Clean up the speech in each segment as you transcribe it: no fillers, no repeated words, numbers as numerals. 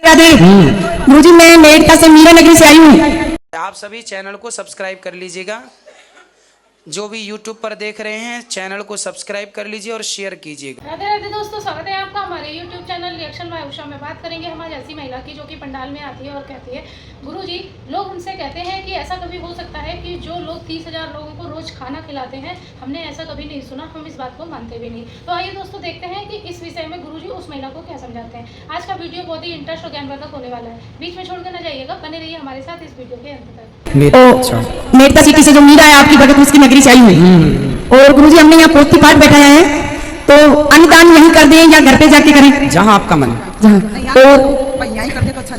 गुरुजी मैं मेड़ता से मीरा नगरी से आई हूँ। आप सभी चैनल को सब्सक्राइब कर लीजिएगा। जो भी YouTube पर देख रहे हैं चैनल को सब्सक्राइब कर लीजिए और शेयर कीजिएगा। राधे राधे दोस्तों, स्वागत है आपका हमारे YouTube channel reaction by Usha में। बात करेंगे हमारी ऐसी महिला की जो कि पंडाल में आती है और कहती है, गुरुजी लोग हमसे कहते हैं कि ऐसा कभी हो सकता है कि जो लोग 30,000 लोगों को रोज खाना खिलाते हैं, हमने ऐसा कभी नहीं सुना, हम इस बात को मानते भी नहीं। तो आइए दोस्तों देखते हैं कि इस विषय में गुरुजी उस महिला को क्या समझाते हैं। आज का वीडियो बहुत ही इंटरेस्ट और ज्ञानवर्धक होने वाला है, बीच में छोड़कर न जाइएगा, बने रहिए हमारे साथ इस वीडियो के अंत तक। मेड़ता सिटी से जो मीरा है आपकी भगत उसकी नगरी से आई हुई और गुरुजी हमने यहाँ पोथी पाठ बैठाया है, तो अन्नदान यहीं कर दें या घर पे जाके करें? जहाँ आपका मन, जहाँ तो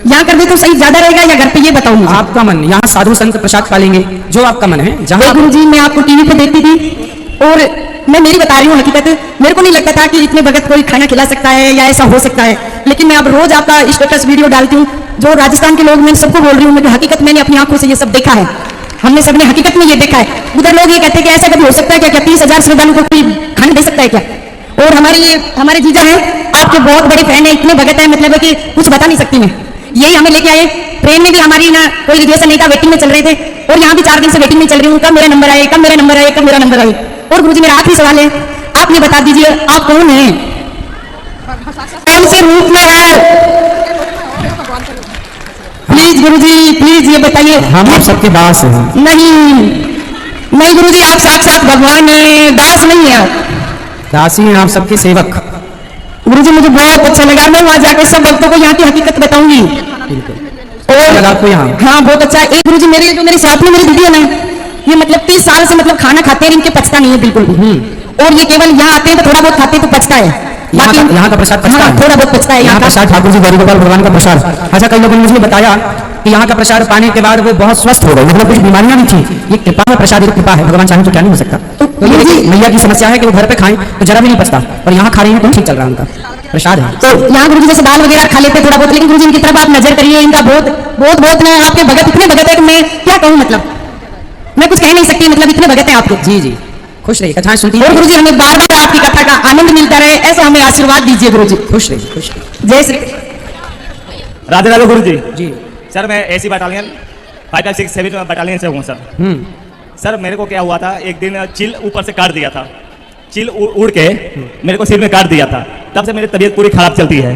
यहाँ कर दे तो सही ज्यादा रहेगा या घर पे, ये बताऊँ? आपका मन। यहाँ साधु संत प्रसाद पालेंगे, जो आपका मन है। जहाँ गुरुजी मैं आपको टीवी पे देखती थी और मैं मेरी बता रही हूँ हकीकत, मेरे को नहीं लगता था कि इतने भगत कोई खाना खिला सकता है या ऐसा हो सकता है, लेकिन मैं अब रोज आपका स्टेटस वीडियो डालती हूँ। जो राजस्थान के लोग, मैं सबको बोल रही हूँ, मैं हकीकत मैंने अपनी आंखों से ये सब देखा है, हमने सबने हकीकत में ये देखा है। उधर लोग ये कहते हैं कि ऐसा कभी हो सकता है क्या 30,000 श्रद्धालु को कोई खाना दे सकता है क्या? और हमारे जीजा हैं, आपके बहुत बड़े फैन है, इतने भगत है, मतलब है कि कुछ बता नहीं सकती मैं। यही हमें लेके आए, ट्रेन में भी हमारी ना कोई रिजर्वेशन नहीं था, वेटिंग में चल रहे थे, और यहाँ भी 4 दिन से वेटिंग में चल रही हूँ, कब मेरा नंबर आए, कब मेरा नंबर आए, कब मेरा नंबर आए। और गुरुजी मेरा आखिरी सवाल है, आप ये बता दीजिए आप कौन है, कौन से रूप में है? प्लीज गुरुजी प्लीज ये बताइए। हम आप सबके दास हैं। नहीं गुरुजी, आप साक्षात भगवान है, दास नहीं है आप। दासी हैं आप सबके सेवक। गुरुजी मुझे बहुत अच्छा लगा, मैं वहाँ जाकर सब भक्तों को यहाँ की हकीकत बताऊंगी। और आपको यहाँ? हाँ बहुत अच्छा। एक गुरुजी मेरे जो मेरे साथ में मेरी दीदी है ना, ये मतलब 30 साल से मतलब खाना खाते हैं, इनके पचता नहीं है बिल्कुल भी। और ये केवल यहाँ आते हैं तो थोड़ा बहुत खाते हैं तो पचता है, यहाँ का प्रसाद पचता है, थोड़ा बहुत पचता है यहाँ प्रसाद। ठाकुर जी गौरी गोपाल भगवान का प्रसाद। अच्छा, कई लोगों ने मुझे बताया कि यहाँ का प्रसाद पाने के बाद वो बहुत स्वस्थ हो गए, मतलब कुछ बीमारियां भी थी। ये कृपा है, प्रसाद एक कृपा है, भगवान चाहे तो क्या नहीं हो सकता। तो ये देखिए मैया की समस्या है कि वो घर पे खाएं तो जरा भी नहीं पचता, और यहाँ खा रही है तो ठीक चल रहा है, उनका प्रसाद है। तो यहाँ गुरुजी जैसे दाल वगैरह खा लेते थोड़ा बहुत, लेकिन गुरुजी इनकी तरफ आप नजर करिए, इनका बहुत मैं आपके भगत इतने भगत है कि मैं क्या कहूँ, मतलब मैं कुछ कह नहीं सकती, मतलब इतने भगत है आपके। जी जी, खुश रहिए, कथाएं सुनती और गुरुजी हमें बार बार आपकी कथा का आनंद मिलता रहे, ऐसा हमें आशीर्वाद दीजिए गुरुजी। खुश रहिए, खुश रहिए। जय श्री राधे राधे गुरुजी। जी सर, मैं एसी बटालियन 557 बटालियन से हूँ सर। सर मेरे को क्या हुआ था, एक दिन चिल ऊपर से काट दिया था, चिल उड़ के मेरे को सिर में काट दिया था। तब से मेरी तबीयत पूरी खराब चलती है।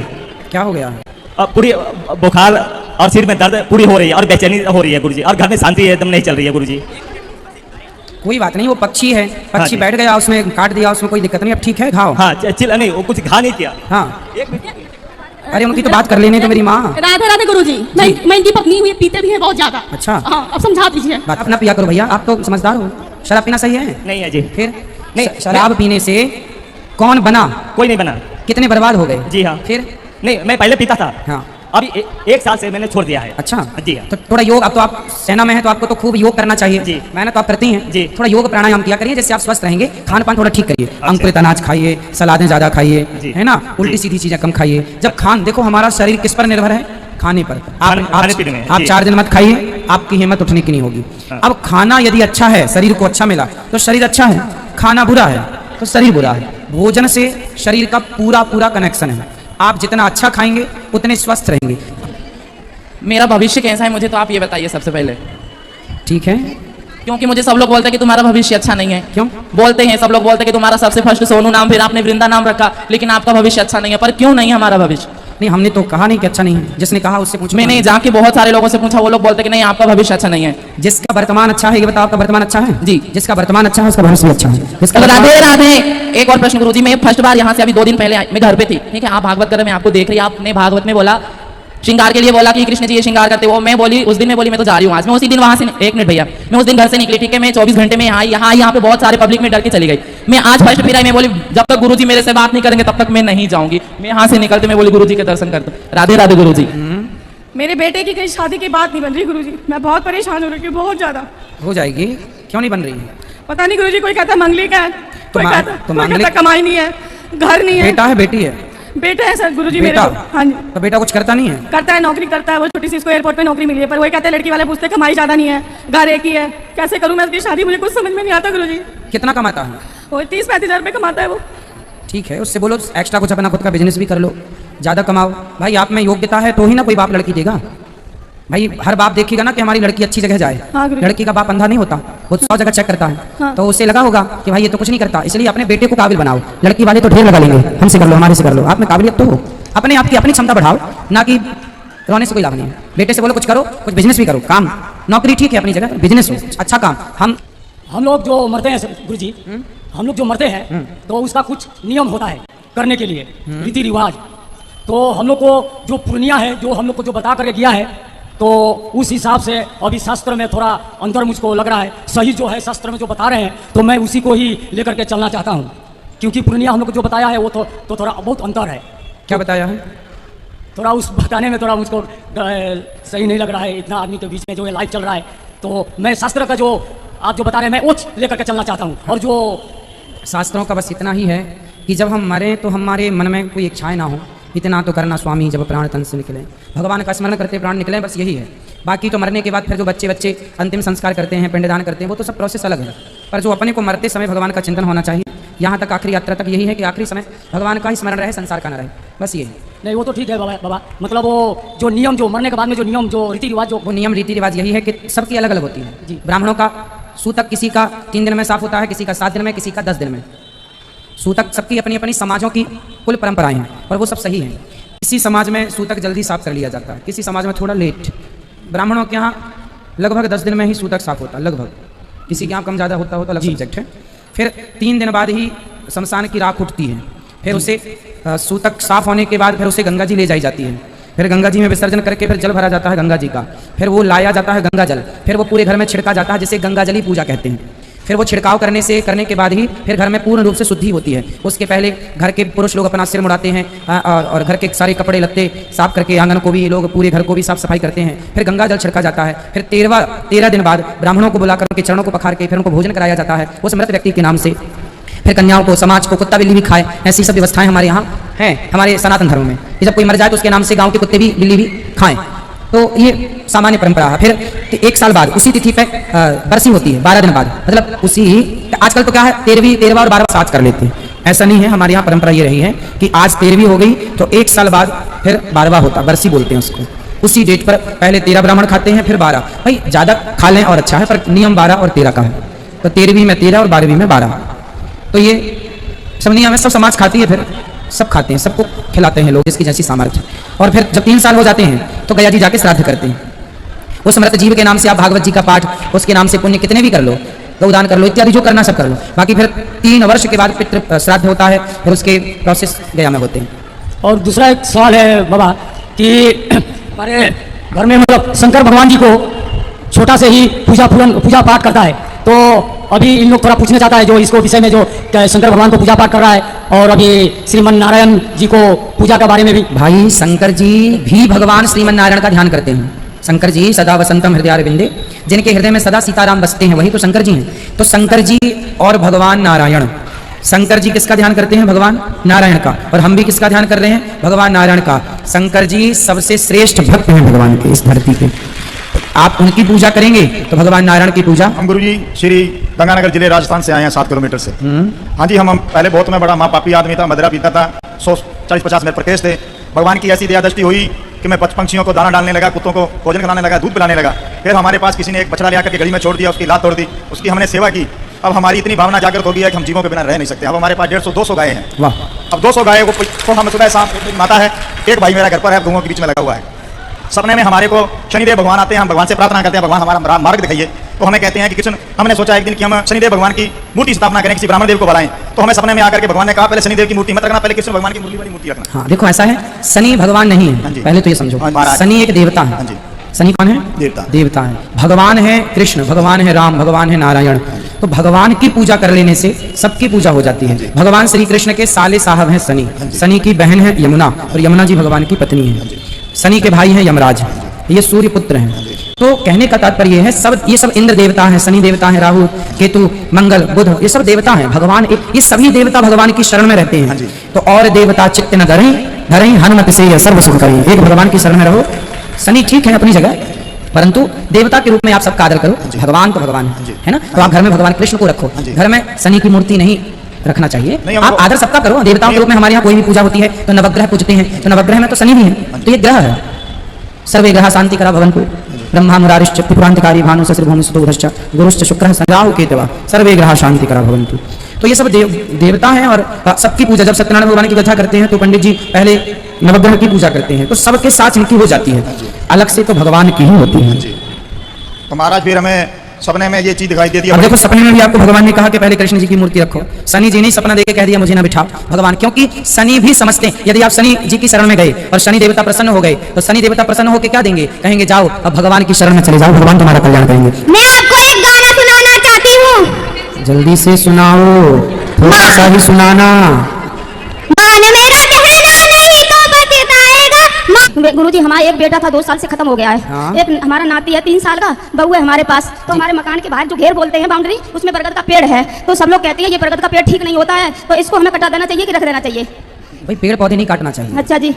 क्या हो गया? अब पूरी बुखार और सिर में दर्द पूरी हो रही है और बेचैनी हो रही है गुरुजी, और घर में शांति एकदम नहीं चल रही है गुरुजी। कोई बात नहीं, वो पक्षी है, पक्षी बैठ गया, उसमें काट दिया, उसमें कोई दिक्कत नहीं, अब ठीक है। घाव हाँ चिल नहीं, वो कुछ घा नहीं किया। हाँ, एक मिनट। अरे उनकी तो बात कर लेने तो मेरी माँ। राधे राधे गुरुजी, मैं इनकी पत्नी हूँ, ये पीते भी है बहुत ज्यादा। अच्छा हाँ, अब समझा दीजिए। बात अपना पिया करो भैया, आप तो समझदार हो। शराब पीना सही है? नहीं है जी। फिर नहीं, शराब पीने से कौन बना? कोई नहीं बना। कितने बर्बाद हो गए? जी हाँ। फिर नहीं, मैं पहले पीता था। हाँ, अभी 1 साल से मैंने छोड़ दिया है। अच्छा जी हाँ। तो थोड़ा योग, अब तो आप सेना में हैं तो आपको तो खूब योग करना चाहिए। जी। मेहनत तो आप करती हैं जी। थोड़ा योग प्राणायाम किया करिए, जिससे आप स्वस्थ रहेंगे। खान पान थोड़ा ठीक करिए, अंकुरित अनाज खाइए, सलादें ज्यादा खाइए, है ना, उल्टी सीधी चीजें कम खाइए। जब देखो हमारा शरीर किस पर निर्भर है? खाने पर। आप 4 दिन मत खाइए, आपकी हिम्मत उठने की नहीं होगी। अब खाना यदि अच्छा है, शरीर को अच्छा मिला तो शरीर अच्छा है, खाना बुरा है तो शरीर बुरा है। भोजन से शरीर का पूरा कनेक्शन है। आप जितना अच्छा खाएंगे उतने स्वस्थ रहेंगे। मेरा भविष्य कैसा है मुझे तो आप ये बताइए सबसे पहले। ठीक है, क्योंकि मुझे सब लोग बोलते हैं कि तुम्हारा भविष्य अच्छा नहीं है। क्यों बोलते हैं? सब लोग बोलते हैं कि तुम्हारा सबसे फर्स्ट सोनू नाम, फिर आपने वृंदा नाम रखा, लेकिन आपका भविष्य अच्छा नहीं है। पर क्यों नहीं है हमारा भविष्य? नहीं, हमने तो कहा नहीं कि अच्छा नहीं है, जिसने कहा उससे पूछो। मैंने जाके बहुत सारे लोगों से पूछा, वो लोग बोलते हैं कि नहीं आपका भविष्य अच्छा नहीं है। जिसका वर्तमान अच्छा है ये बताओ, आपका वर्तमान अच्छा है? जी। जिसका वर्तमान अच्छा है उसका भविष्य भी अच्छा है। जिसका राधे राधे। एक और प्रश्न गुरुजी, मैं फर्स्ट बार यहाँ से अभी 2 दिन पहले मैं घर पे थी, ठीक है, आप भागवत कर रहे, मैं आपको देख रही, आपने भागवत में बोला श्रृंगार के लिए बोला कि कृष्ण जी ये श्रृंगार करते हो। मैं बोली उस दिन, मैं बोली मैं तो जा रही हूँ आज। मैं उसी दिन वहाँ से, 1 मिनट भैया, मैं उस दिन घर से निकली, ठीक है, मैं 24 घंटे में यहाँ पे बहुत सारे पब्लिक में डर के चली गई। मैं आज फर्स्ट फिर आई, मैं बोली जब तक गुरुजी मेरे से बात नहीं करेंगे तब तक मैं नहीं जाऊंगी। मैं यहाँ से निकलते मैं बोली गुरुजी के दर्शन करते। राधे राधे गुरुजी। मेरे बेटे की कहीं शादी की बात नहीं बन रही गुरुजी, मैं बहुत परेशान हो रही हूँ, बहुत ज्यादा। हो जाएगी, क्यों नहीं बन रही है? पता नहीं गुरुजी, कोई कहता मंगलिक है, कोई कहता कमाई नहीं है, घर नहीं है। बेटा है बेटी है? बेटा है सर गुरुजी मेरे को। हाँ जी। तो बेटा कुछ करता नहीं है? करता है, नौकरी करता है, वो छोटी सी इसको एयरपोर्ट पे नौकरी मिली है, पर वही कहते हैं लड़की वाले पूछते कमाई ज्यादा नहीं है, घर एक ही है, कैसे करूँ मैं उसकी शादी? मुझे कुछ समझ में नहीं आता गुरुजी। कितना कमाता है? वो 30-35 हज़ार रुपये कमाता है वो। ठीक है, उससे बोलो एक्स्ट्रा कुछ अपना खुद का बिजनेस भी कर लो, ज़्यादा कमाओ। भाई आप में योग्यता है तो ही ना कोई बाप लड़की देगा। भाई हर बाप देखेगा ना कि हमारी लड़की अच्छी जगह जाए। हाँ, गुरु। लड़की का बाप अंधा नहीं होता, वो 100 जगह चेक करता है। हाँ। तो उसे लगा होगा कि भाई ये तो कुछ नहीं करता, इसलिए अपने बेटे को काबिल बनाओ। लड़की वाले तो ढेर लगा लेंगे, हमसे कर लो, हमारे से कर लो। आप में काबिलियत तो हो, अपने आप की अपनी क्षमता बढ़ाओ, ना कि रोने से कोई लाभ नहीं है। बेटे से बोलो कुछ करो, कुछ बिजनेस भी करो। काम नौकरी ठीक है अपनी जगह, बिजनेस हो अच्छा काम। हम लोग जो मरते हैं गुरु जी, हम लोग जो मरते हैं तो उसका कुछ नियम होता है करने के लिए, रीति रिवाज। तो हम लोग को जो पूर्णिया है, जो हम लोग को जो बता करके किया है, तो उस हिसाब से अभी शास्त्र में थोड़ा अंतर मुझको लग रहा है। सही जो है शास्त्र में जो बता रहे हैं तो मैं उसी को ही लेकर के चलना चाहता हूँ, क्योंकि पूर्णिया हम लोग को जो बताया है वो तो थोड़ा बहुत अंतर है। क्या बताया है? थोड़ा उस बताने में थोड़ा मुझको सही नहीं लग रहा है। इतना आदमी के बीच में जो है लाइव चल रहा है, तो मैं शास्त्र का जो आप जो बता रहे हैं मैं वो लेकर के चलना चाहता हूँ। और जो शास्त्रों का बस इतना ही है कि जब हम मरें तो हमारे मन में कोई इच्छाएं ना हो। इतना तो करना स्वामी जब प्राण तन से निकले, भगवान का स्मरण करते प्राण निकले, बस यही है। बाकी तो मरने के बाद फिर जो बच्चे अंतिम संस्कार करते हैं, पिंडदान करते हैं, वो तो सब प्रोसेस अलग है। पर जो अपने को मरते समय भगवान का चिंतन होना चाहिए, यहाँ तक आखिरी यात्रा तक यही है कि आखिरी समय भगवान का ही स्मरण रहे, संसार का न रहे, बस यही। नहीं वो तो ठीक है बाबा, मतलब वो जो नियम जो मरने के बाद में जो नियम जो रीति रिवाज जो वो नियम रीति रिवाज यही है कि सबकी अलग अलग होती है जी। ब्राह्मणों का सूतक किसी का 3 दिन में साफ होता है, किसी का 7 दिन में, किसी का 10 दिन में। सूतक सबकी अपनी अपनी समाजों की कुल परंपराएं हैं और वो सब सही हैं। किसी समाज में सूतक जल्दी साफ कर लिया जाता है, किसी समाज में थोड़ा लेट। ब्राह्मणों के यहाँ लगभग 10 दिन में ही सूतक साफ होता है, लगभग। किसी के यहाँ कम ज़्यादा होता हो तो अलग सब्जेक्ट है। फिर 3 दिन बाद ही शमशान की राख उठती है, फिर उसे सूतक साफ होने के बाद फिर उसे गंगा जी ले जाई जाती है, फिर गंगा जी में विसर्जन करके फिर जल भरा जाता है गंगा जी का, फिर वो लाया जाता है गंगा जल, फिर वो पूरे घर में छिड़का जाता है, जिसे गंगा जली पूजा कहते हैं। फिर वो छिड़काव करने के बाद ही फिर घर में पूर्ण रूप से शुद्धि होती है। उसके पहले घर के पुरुष लोग अपना सिर मुड़ाते हैं और घर के सारे कपड़े लत्ते साफ करके आंगन को भी लोग पूरे घर को भी साफ सफाई करते हैं। फिर गंगा जल छिड़का जाता है। फिर 13 दिन बाद ब्राह्मणों को बुलाकर उनके चरणों को पखार के फिर उनको भोजन कराया जाता है उस मृत व्यक्ति के नाम से। फिर कन्याओं को, समाज को कुत्ता बिल्ली भी खाए, ऐसी सब व्यवस्थाएं हमारे यहाँ हैं, हमारे सनातन धर्म में। जब कोई मर जाए तो उसके नाम से गाँव के कुत्ते भी बिल्ली भी खाएं, तो ये सामान्य परंपरा है। फिर 1 साल बाद उसी तिथि पे बरसी होती है, 12 दिन बाद, मतलब उसी आजकल तो क्या है 13वां और 12वां साथ कर लेते हैं। ऐसा नहीं है, हमारे यहाँ परंपरा ये रही है कि आज 13वीं हो गई तो 1 साल बाद फिर 12वां होता, बरसी बोलते हैं उसको। उसी डेट पर पहले 13 ब्राह्मण खाते हैं, फिर 12। भाई ज़्यादा खा लें और अच्छा है, पर नियम 12 और 13 का है। तो 13वीं में 13 और 12वीं में 12। तो ये सब नियम है, सब समाज खाती है, फिर सब खाते हैं, सबको खिलाते हैं लोग जिसकी जैसी सामर्थ्य। और फिर जब 3 साल हो जाते हैं तो गया जी जाके श्राद्ध करते हैं। उस मृत जीव के नाम से आप भागवत जी का पाठ, उसके नाम से पुण्य कितने भी कर लो, गौदान कर लो, इत्यादि जो करना सब कर लो। बाकी फिर 3 वर्ष के बाद पितृ श्राद्ध होता है, फिर उसके प्रोसेस गया में होते हैं। और दूसरा एक सवाल है बाबा कि हमारे घर में मतलब शंकर भगवान जी को छोटा से ही पूजा पाठ करता है, तो अभी इन लोग थोड़ा पूछना चाहता है जो इसको विषय में जो शंकर भगवान को पूजा पाठ कर रहा है, और अभी श्रीमन नारायण जी को पूजा के बारे में भी। भाई शंकर जी भी भगवान श्रीमन नारायण का ध्यान करते हैं। शंकर जी सदा वसंतम हृदयारविंदे, जिनके हृदय में सदा सीताराम बसते हैं वही तो शंकर जी हैं। तो शंकर जी और भगवान नारायण, शंकर जी किसका ध्यान करते हैं? भगवान नारायण का। और हम भी किसका ध्यान कर रहे हैं? भगवान नारायण का। शंकर जी सबसे श्रेष्ठ भक्त हैं भगवान के इस धरती पे। आप उनकी पूजा करेंगे तो भगवान नारायण की पूजा। हम गुरुजी श्री गंगानगर जिले राजस्थान से आए हैं 7 किलोमीटर से। हाँ जी, हम पहले बहुत मैं बड़ा माँ पापी आदमी था, मदिरा पीता था, 140-50 मिनट पर केस थे। भगवान की ऐसी दया दृष्टि हुई कि मैं पंछियों को दाना डालने लगा, कुत्तों को भोजन कराने लगा, दूध पिलाने लगा। फिर हमारे पास किसी ने एक बछड़ा ले आकर के गली में छोड़ दिया, उसकी लात तोड़ दी, उसकी हमने सेवा की। अब हमारी इतनी भावना जागृत हो गई है कि हम जीवों के बिना रह नहीं सकते। अब हमारे पास 150-200 गाय हैं। वाह। अब 200 गाय को हम सुबह शाम माता है, एक भाई मेरा घर पर है, गऊओं के बीच में लगा हुआ है। सपने में हमारे को शनिदेव भगवान आते हैं, हम भगवान से प्रार्थना करते हैं भगवान हमारा मार्ग दिखाइए। तो हमें कहते हैं कि कृष्ण, हमने सोचा एक दिन कि हम शनिदेव भगवान की मूर्ति स्थापना करें, किसी ब्राह्मण देव को बुलाएं। तो हमें सपने में आकर के भगवान ने कहा पहले शनिदेव की मूर्ति मत रखना, पहले कृष्ण भगवान की मुरली वाली मूर्ति रखना। हाँ देखो ऐसा है, शनि भगवान नहीं है, पहले तो ये समझो। शनि एक देवता है। शनि कौन है? देवता है। भगवान है कृष्ण, भगवान है राम, भगवान है नारायण। तो भगवान की पूजा कर लेने से सबकी पूजा हो जाती है। भगवान श्री कृष्ण के साले साहब हैं शनि, शनि की बहन है यमुना, और यमुना जी भगवान की पत्नी है। शनि के भाई हैं यमराज, ये सूर्य पुत्र हैं। तो कहने का तात्पर्य है सब ये सब इंद्र देवता हैं, शनि देवता हैं, राहु केतु मंगल बुध, ये सब देवता हैं। भगवान ये सभी देवता भगवान की शरण में रहते हैं। तो और देवता चित्त न धरें हनुमत से सर्व सुख करें। एक भगवान की शरण में रहो। शनि ठीक है अपनी जगह, परंतु देवता के रूप में आप सबका आदर करो। भगवान तो भगवान है ना। तो आप घर में भगवान कृष्ण को रखो, घर में शनि की मूर्ति नहीं रखना चाहिए। नहीं, आप हमको- आदर सबका करो। देवताओं के रूप में हमारे यहाँ कोई भी पूजा होती है तो नवग्रह पूजते हैं, तो नवग्रह में तो शनि भी है, तो ये ग्रह है। सर्वे ग्रह शांति करा भवन्तु, ब्रह्मा मुरारिश्च त्रिपुरांतकारी भानु शशिर्भूमि सुतोधश्च गुरुश्च शुक्रः राहु केतवः सर्वे ग्रह शांति करा भवन्तु। तो ये सब देवता हैं और सबकी पूजा। जब सत्यनारायण भगवान की कथा करते हैं तो पंडित जी पहले नवग्रह की पूजा करते हैं, तो सबके साथ इनकी हो जाती है, अलग से तो भगवान की ही होती है। तो महाराज फिर हमें सपने में ये चीज दिखाई देती है। अब देखो सपने में भी आपको भगवान ने कहा कि पहले कृष्ण जी की मूर्ति रखो। शनि जी ने सपना देके कह दिया मुझे ना बिठाओ भगवान, क्योंकि शनि भी समझते हैं यदि आप शनि जी की शरण में गए और शनि देवता प्रसन्न हो गए तो शनि देवता प्रसन्न होकर क्या देंगे, कहेंगे जाओ अब भगवान की शरण में चले जाओ, भगवान तुम्हारा कल्याण करेंगे। मैं आपको एक गाना सुनाना चाहती हूँ। जल्दी से सुनाओ, थोड़ा सा ही सुनाना। मान मेरा कहना नहीं तो बचताएगा। गुरुजी हमारा एक बेटा था 2 साल से खत्म हो गया है। हाँ। एक हमारा नाती है 3 साल का, बहू है हमारे पास। तो हमारे मकान के बाहर जो घेर बोलते हैं बाउंड्री, उसमें बरगद का पेड़ है। तो सब लोग कहते हैं ये बरगद का पेड़ ठीक नहीं होता है, तो इसको हमें कटा देना चाहिए कि रख देना चाहिए? भाई पेड़ पौधे नहीं काटना चाहिए। अच्छा जी।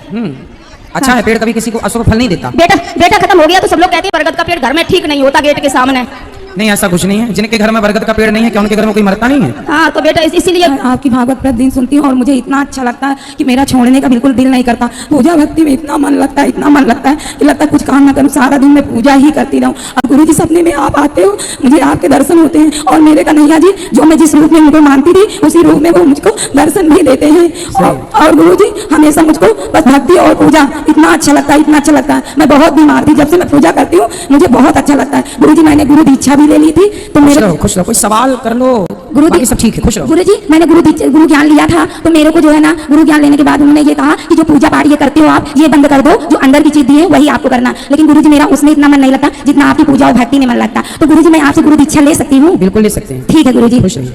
अच्छा है, पेड़ कभी किसी को अशुभ फल नहीं देता। बेटा खत्म हो गया तो सब लोग कहते हैं बरगद का पेड़ घर में ठीक नहीं होता गेट के सामने। नहीं ऐसा कुछ नहीं है, जिनके घर में बरगद का पेड़ नहीं है क्या उनके घर में कोई मरता नहीं है? हाँ तो बेटा इसीलिए आपकी भागवत प्रतिदिन सुनती हूँ और मुझे इतना अच्छा लगता है कि मेरा छोड़ने का बिल्कुल दिल नहीं करता। पूजा भक्ति में इतना मन लगता है, इतना मन लगता है कि लगता है कुछ काम ना करूँ, सारा दिन मैं पूजा ही करती रहूँ। अब गुरु जी सपने में आप आते हो, मुझे आपके दर्शन होते हैं और मेरे कन्हैया जी जो मैं जिस रूप में उनको मानती थी उसी रूप में वो मुझको दर्शन भी देते हैं। और गुरु जी हमेशा मुझको बस भक्ति और पूजा इतना अच्छा लगता है, इतना अच्छा लगता है। मैं बहुत बीमार थी, जब से मैं पूजा करती हूँ मुझे बहुत अच्छा लगता है। गुरु जी मैंने गुरु दीक्षा भी ले ली थी, तो खुश रहो, कोई सवाल कर लो। गुरु बाकी सब ठीक है, खुश रहो। गुरु जी मैंने गुरु ज्ञान लिया था, तो मेरे को जो है ना गुरु ज्ञान लेने के बाद उन्होंने ये कहा कि जो पूजा पाठ ये करते हो आप ये बंद कर दो, जो अंदर की चीज दी है वही आपको करना। लेकिन गुरु जी मेरा उसमें इतना मन नहीं लगता जितना आपकी पूजा और भक्ति में मन लगता। तो गुरु जी मैं आपसे गुरु दीक्षा ले सकती हूँ? बिल्कुल ले सकते हैं। ठीक है गुरु जी। खुश रहिए।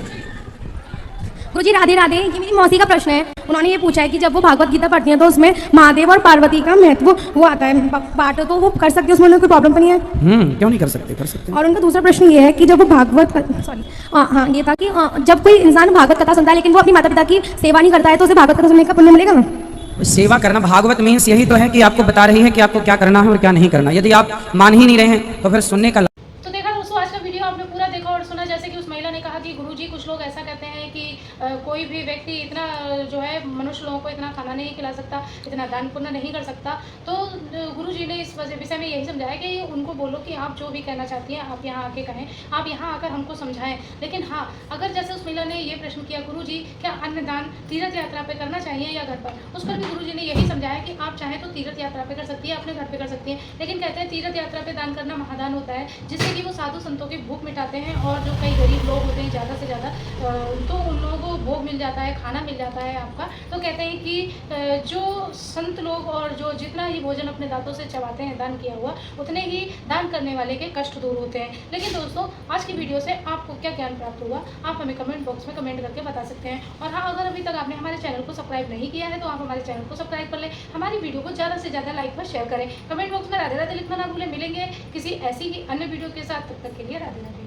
गुरुजी राधे राधे। ये मेरी मौसी का प्रश्न है। उन्होंने ये पूछा है कि जब वो भागवत गीता पढ़ती हैं तो उसमें महादेव और पार्वती का महत्व वो आता है पाठ, तो वो कर सकती है, उसमें कोई प्रॉब्लम तो नहीं है? क्यों नहीं कर सकते, कर सकते हैं। और उनका दूसरा प्रश्न ये है कि जब वो भागवत हाँ ये था कि जब कोई इंसान भागवत कथा सुनता है लेकिन वो अपनी माता पिता की सेवा नहीं करता है तो उसे भागवत कथा सुनने का पुण्य मिलेगा? सेवा करना, भागवत मीन्स यही तो है कि आपको बता रही है कि आपको क्या करना है और क्या नहीं करना। यदि आप मान ही नहीं रहे हैं तो फिर सुनने का। तो देखा दोस्तों, आज का वीडियो आपने पूरा देखा और सुना। जैसे कि उस महिला ने कहा कि गुरुजी कुछ लोग ऐसा कहते हैं कि कोई भी व्यक्ति इतना जो है मनुष्य लोगों को इतना खाना नहीं खिला सकता, इतना दान पुण्य नहीं कर सकता। तो गुरुजी ने इस विषय में यही समझाया कि उनको बोलो कि आप जो भी कहना चाहती हैं आप यहाँ आके कहें, आप यहाँ आकर हमको समझाएं। लेकिन हाँ, अगर जैसे उस महिला ने ये प्रश्न किया गुरुजी क्या अन्नदान तीर्थ यात्रा पे करना चाहिए या घर पर, उस पर भी गुरुजी ने यही समझाया कि आप चाहें तो तीर्थ यात्रा पे कर सकती है, अपने घर पे कर सकती हैं। लेकिन कहते हैं तीर्थ यात्रा पे दान करना महादान होता है, जिससे कि वो साधु संतों की भूख मिटाते हैं और जो कई गरीब लोग होते हैं ज़्यादा से ज़्यादा तो उन लोगों को भोग मिल जाता है, खाना मिल जाता है आपका। तो कहते हैं कि जो संत लोग और जो जितना ही भोजन अपने दांतों से चबाते हैं दान किया हुआ, उतने ही दान करने वाले के कष्ट दूर होते हैं। लेकिन दोस्तों आज की वीडियो से आपको क्या ज्ञान प्राप्त हुआ आप हमें कमेंट बॉक्स में कमेंट करके बता सकते हैं। और हाँ, अगर अभी तक आपने हमारे चैनल को सब्सक्राइब नहीं किया है तो आप हमारे चैनल को सब्सक्राइब कर लें, हमारी वीडियो को ज़्यादा से ज़्यादा लाइक पर शेयर करें, कमेंट बॉक्स में राधे राधे लिखना ना भूलें। मिलेंगे किसी ऐसी ही अन्य वीडियो के साथ, तब तक के लिए राधे राधे।